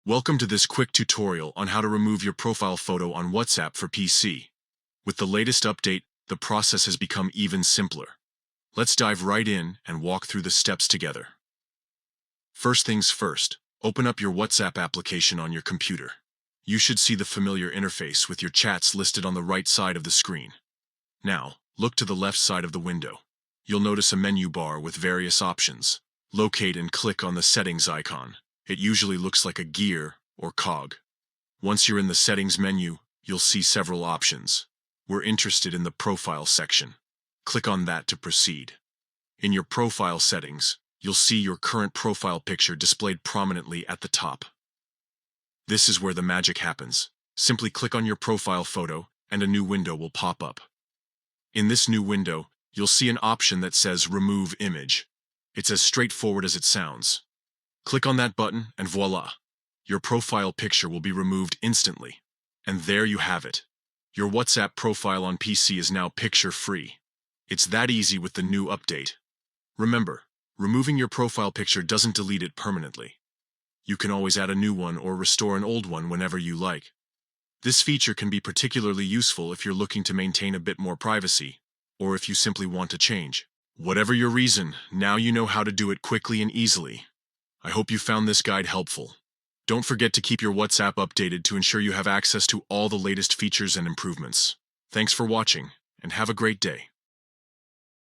Welcome to this quick tutorial on how to remove your profile photo on WhatsApp for PC. With the latest update, the process has become even simpler. Let's dive right in and walk through the steps together. First things first, open up your WhatsApp application on your computer. You should see the familiar interface with your chats listed on the right side of the screen. Now, look to the left side of the window. You'll notice a menu bar with various options. Locate and click on the settings icon. It usually looks like a gear or cog. Once you're in the settings menu, you'll see several options. We're interested in the profile section. Click on that to proceed. In your profile settings, you'll see your current profile picture displayed prominently at the top. This is where the magic happens. Simply click on your profile photo and a new window will pop up. In this new window, you'll see an option that says Remove Image. It's as straightforward as it sounds. Click on that button and voila! Your profile picture will be removed instantly. And there you have it. Your WhatsApp profile on PC is now picture-free. It's that easy with the new update. Remember, removing your profile picture doesn't delete it permanently. You can always add a new one or restore an old one whenever you like. This feature can be particularly useful if you're looking to maintain a bit more privacy, or if you simply want to change. Whatever your reason, now you know how to do it quickly and easily. I hope you found this guide helpful. Don't forget to keep your WhatsApp updated to ensure you have access to all the latest features and improvements. Thanks for watching, and have a great day.